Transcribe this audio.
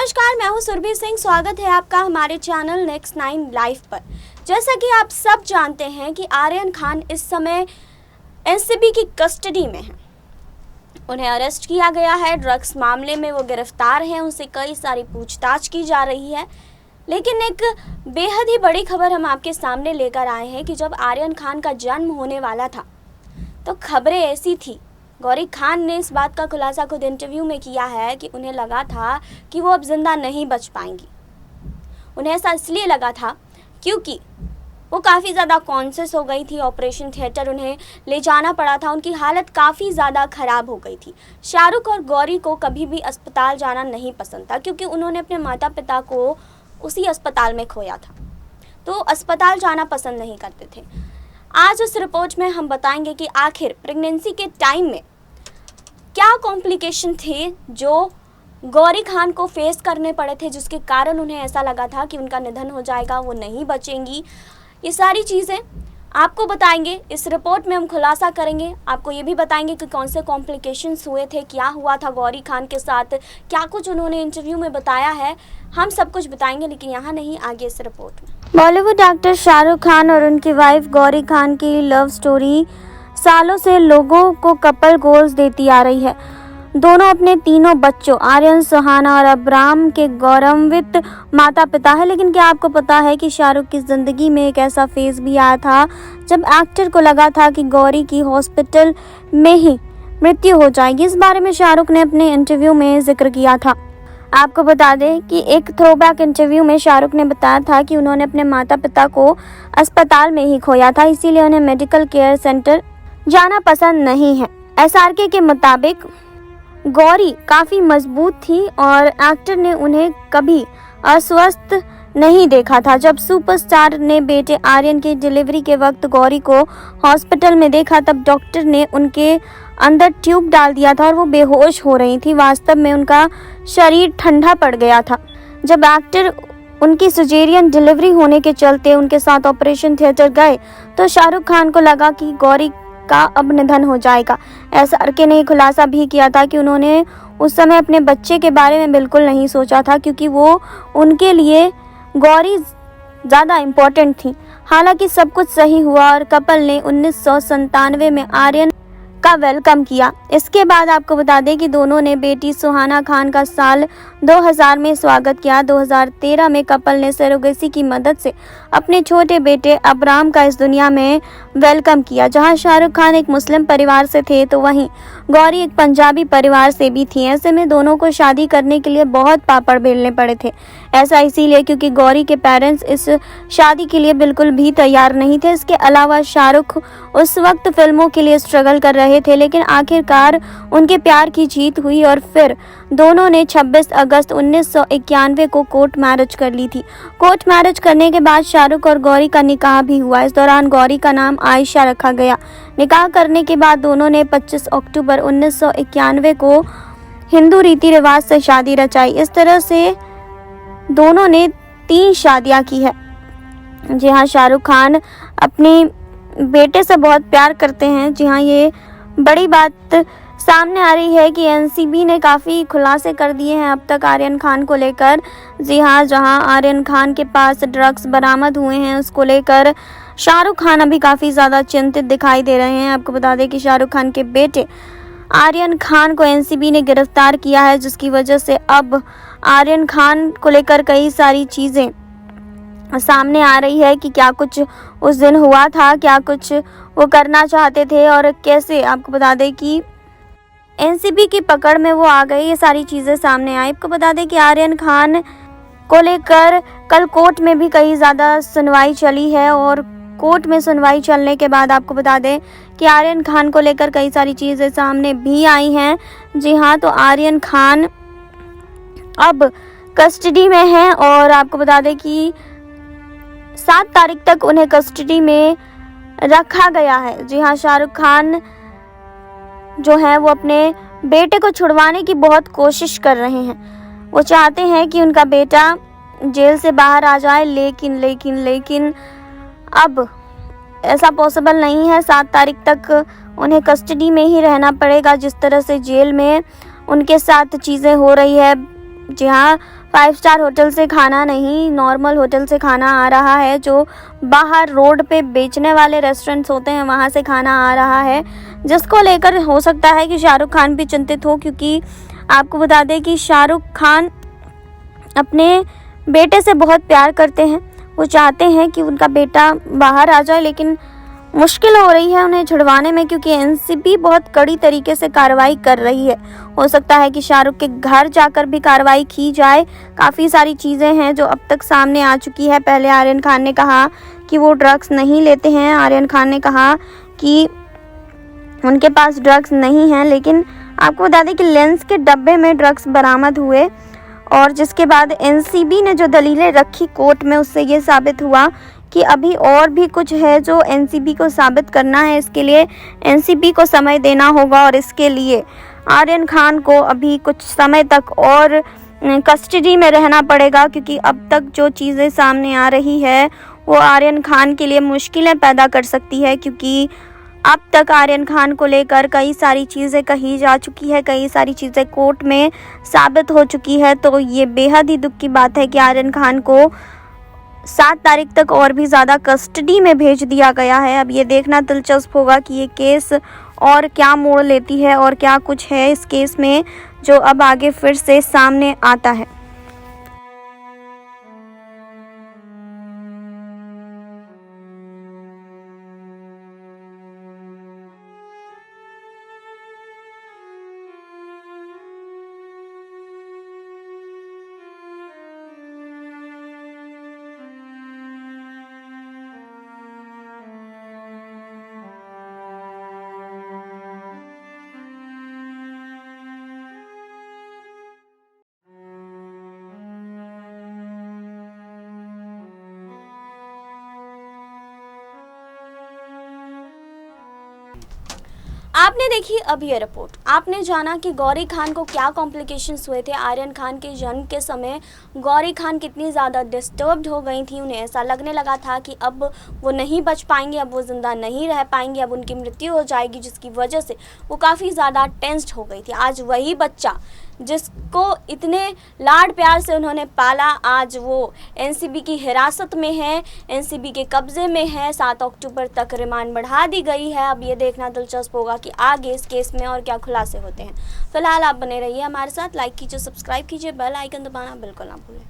नमस्कार, मैं हूं सुरभि सिंह। स्वागत है आपका हमारे चैनल नेक्स्ट 9 लाइव पर। जैसा कि आप सब जानते हैं कि आर्यन खान इस समय एनसीबी की कस्टडी में हैं। उन्हें अरेस्ट किया गया है, ड्रग्स मामले में वो गिरफ्तार हैं, उनसे कई सारी पूछताछ की जा रही है। लेकिन एक बेहद ही बड़ी खबर हम आपके सामने लेकर आए हैं कि जब आर्यन खान का जन्म होने वाला था तो खबरें ऐसी थी। गौरी खान ने इस बात का खुलासा खुद इंटरव्यू में किया है कि उन्हें लगा था कि वो अब जिंदा नहीं बच पाएंगी। उन्हें ऐसा इसलिए लगा था क्योंकि वो काफ़ी ज़्यादा कॉन्शियस हो गई थी। ऑपरेशन थिएटर उन्हें ले जाना पड़ा था, उनकी हालत काफ़ी ज़्यादा ख़राब हो गई थी। शाहरुख और गौरी को कभी भी अस्पताल जाना नहीं पसंद था क्योंकि उन्होंने अपने माता पिता को उसी अस्पताल में खोया था, तो अस्पताल जाना पसंद नहीं करते थे। आज इस रिपोर्ट में हम बताएंगे कि आखिर प्रेगनेंसी के टाइम में क्या कॉम्प्लिकेशन थे जो गौरी खान को फेस करने पड़े थे, जिसके कारण उन्हें ऐसा लगा था कि उनका निधन हो जाएगा, वो नहीं बचेंगी। ये सारी चीज़ें आपको बताएंगे, इस रिपोर्ट में हम खुलासा करेंगे। आपको ये भी बताएंगे कि कौन से कॉम्प्लिकेशंस हुए थे, क्या हुआ था गौरी खान के साथ, क्या कुछ उन्होंने इंटरव्यू में बताया है, हम सब कुछ बताएंगे। लेकिन यहाँ नहीं, आगे इस रिपोर्ट में। बॉलीवुड एक्टर शाहरुख खान और उनकी वाइफ गौरी खान की लव स्टोरी सालों से लोगों को कपल गोल्स देती आ रही है। दोनों अपने तीनों बच्चों आर्यन, सुहाना और अब्राम के गौरवान्वित माता पिता है। लेकिन क्या आपको पता है कि शाहरुख की ज़िंदगी में एक ऐसा फेज भी आया था जब एक्टर को लगा था कि गौरी की हॉस्पिटल में ही मृत्यु हो जाएगी। इस बारे में शाहरुख ने अपने इंटरव्यू में जिक्र किया था। आपको बता दें कि एक थ्रोबैक इंटरव्यू में शाहरुख ने बताया था कि उन्होंने अपने माता पिता को अस्पताल में ही खोया था, इसीलिए उन्हें मेडिकल केयर सेंटर जाना पसंद नहीं है। एसआरके के मुताबिक गौरी काफ़ी मजबूत थी और एक्टर ने उन्हें कभी अस्वस्थ नहीं देखा था। जब सुपरस्टार ने बेटे आर्यन की डिलीवरी के वक्त गौरी को हॉस्पिटल में देखा, तब डॉक्टर ने उनके अंदर ट्यूब डाल दिया था और वो बेहोश हो रही थी। वास्तव में उनका शरीर ठंडा पड़ गया था। जब एक्टर उनकी सिजेरियन डिलीवरी होने के चलते उनके साथ ऑपरेशन थिएटर गए तो शाहरुख खान को लगा कि गौरी का अब निधन हो जाएगा। एसआरके ने खुलासा भी किया था कि उन्होंने उस समय अपने बच्चे के बारे में बिल्कुल नहीं सोचा था क्योंकि वो उनके लिए गौरी ज़्यादा इम्पोर्टेंट थी। हालांकि सब कुछ सही हुआ और कपल ने 1997 में आर्यन का वेलकम किया। इसके बाद आपको बता दें कि दोनों ने बेटी सुहाना खान का साल 2000 में स्वागत किया। 2013 में कपल ने सरोगेसी की मदद से अपने छोटे बेटे अब्राम का इस दुनिया में वेलकम किया। जहां शाहरुख खान एक मुस्लिम परिवार से थे तो वहीं गौरी एक पंजाबी परिवार से भी थी। ऐसे में दोनों को शादी करने के लिए बहुत पापड़ बेलने पड़े थे। ऐसा इसीलिए क्योंकि गौरी के पेरेंट्स इस शादी के लिए बिल्कुल भी तैयार नहीं थे। इसके अलावा शाहरुख उस वक्त फिल्मों के लिए स्ट्रगल कर रहे थे, लेकिन आखिरकार उनके प्यार की जीत हुई और फिर दोनों ने 26 अगस्त 1991 को कोर्ट मैरिज कर ली थी। कोर्ट मैरिज करने के बाद शाहरुख और गौरी का निकाह भी हुआ। इस दौरान गौरी का नाम आयशा रखा गया। निकाह करने के बाद दोनों ने 25 अक्टूबर 1991 को हिंदू रीति रिवाज से शादी रचाई। इस तरह से दोनों ने 3 शादियां की है। जी हाँ, शाहरुख खान अपने बेटे से बहुत प्यार करते हैं। जी हाँ, ये बड़ी बात सामने आ रही है कि एनसीबी ने काफ़ी खुलासे कर दिए हैं अब तक आर्यन खान को लेकर। जी हाँ, जहां आर्यन खान के पास ड्रग्स बरामद हुए हैं उसको लेकर शाहरुख खान अभी काफ़ी ज़्यादा चिंतित दिखाई दे रहे हैं। आपको बता दें कि शाहरुख खान के बेटे आर्यन खान को एनसीबी ने गिरफ्तार किया है, जिसकी वजह से अब आर्यन खान को लेकर कई सारी चीज़ें सामने आ रही है कि क्या कुछ उस दिन हुआ था, क्या कुछ वो करना चाहते थे और कैसे। आपको बता दें कि एनसीबी की पकड़ में वो आ गए, ये सारी चीज़ें सामने आई। आपको बता दें कि आर्यन खान को लेकर कल कोर्ट में भी कई ज़्यादा सुनवाई चली है और कोर्ट में सुनवाई चलने के बाद आपको बता दें कि आर्यन खान को लेकर कई सारी चीज़ें सामने भी आई हैं। जी हाँ, तो आर्यन खान अब कस्टडी में हैं और आपको बता दें कि 7 तारीख तक उन्हें कस्टडी में रखा गया है। जी हाँ, शाहरुख खान जो है वो अपने बेटे को छुड़वाने की बहुत कोशिश कर रहे हैं। वो चाहते हैं कि उनका बेटा जेल से बाहर आ जाए, लेकिन अब ऐसा पॉसिबल नहीं है। 7 तारीख तक उन्हें कस्टडी में ही रहना पड़ेगा। जिस तरह से जेल में उनके साथ चीज़ें हो रही है, जी हाँ, 5 स्टार होटल से खाना नहीं, नॉर्मल होटल से खाना आ रहा है। जो बाहर रोड पे बेचने वाले रेस्टोरेंट्स होते हैं वहाँ से खाना आ रहा है, जिसको लेकर हो सकता है कि शाहरुख खान भी चिंतित हो, क्योंकि आपको बता दें कि शाहरुख खान अपने बेटे से बहुत प्यार करते हैं। वो चाहते हैं कि उनका बेटा बाहर आ जाए, लेकिन मुश्किल हो रही है उन्हें छुड़वाने में, क्योंकि एनसीबी बहुत कड़ी तरीके से कार्रवाई कर रही है। हो सकता है कि शाहरुख के घर जाकर भी कार्रवाई की जाए। काफ़ी सारी चीज़ें हैं जो अब तक सामने आ चुकी है। पहले आर्यन खान ने कहा कि वो ड्रग्स नहीं लेते हैं। आर्यन खान ने कहा कि उनके पास ड्रग्स नहीं हैं, लेकिन आपको बता दें कि लेंस के डब्बे में ड्रग्स बरामद हुए, और जिसके बाद एनसीबी ने जो दलीलें रखी कोर्ट में, उससे ये साबित हुआ कि अभी और भी कुछ है जो एनसीबी को साबित करना है। इसके लिए एनसीबी को समय देना होगा, और इसके लिए आर्यन खान को अभी कुछ समय तक और कस्टडी में रहना पड़ेगा, क्योंकि अब तक जो चीज़ें सामने आ रही है वो आर्यन खान के लिए मुश्किलें पैदा कर सकती है, क्योंकि अब तक आर्यन खान को लेकर कई सारी चीज़ें कही जा चुकी है, कई सारी चीज़ें कोर्ट में साबित हो चुकी है। तो ये बेहद ही दुख की बात है कि आर्यन खान को 7 तारीख तक और भी ज़्यादा कस्टडी में भेज दिया गया है। अब ये देखना दिलचस्प होगा कि ये केस और क्या मोड़ लेती है और क्या कुछ है इस केस में जो अब आगे फिर से सामने आता है। आपने देखी अब ये रिपोर्ट, आपने जाना कि गौरी खान को क्या कॉम्प्लिकेशंस हुए थे। आर्यन खान के जन्म के समय गौरी खान कितनी ज़्यादा डिस्टर्ब्ड हो गई थी। उन्हें ऐसा लगने लगा था कि अब वो नहीं बच पाएंगे, अब वो ज़िंदा नहीं रह पाएंगे, अब उनकी मृत्यु हो जाएगी, जिसकी वजह से वो काफ़ी ज़्यादा टेंस्ड हो गई थी। आज वही बच्चा जिसको इतने लाड प्यार से उन्होंने पाला, आज वो एनसीबी की हिरासत में है, एनसीबी के कब्ज़े में है। 7 अक्टूबर तक रिमांड बढ़ा दी गई है। अब ये देखना दिलचस्प होगा कि आगे इस केस में और क्या खुलासे होते हैं। फिलहाल आप बने रहिए हमारे साथ, लाइक कीजिए, सब्सक्राइब कीजिए, बेल आइकन दबाना बिल्कुल ना भूलें।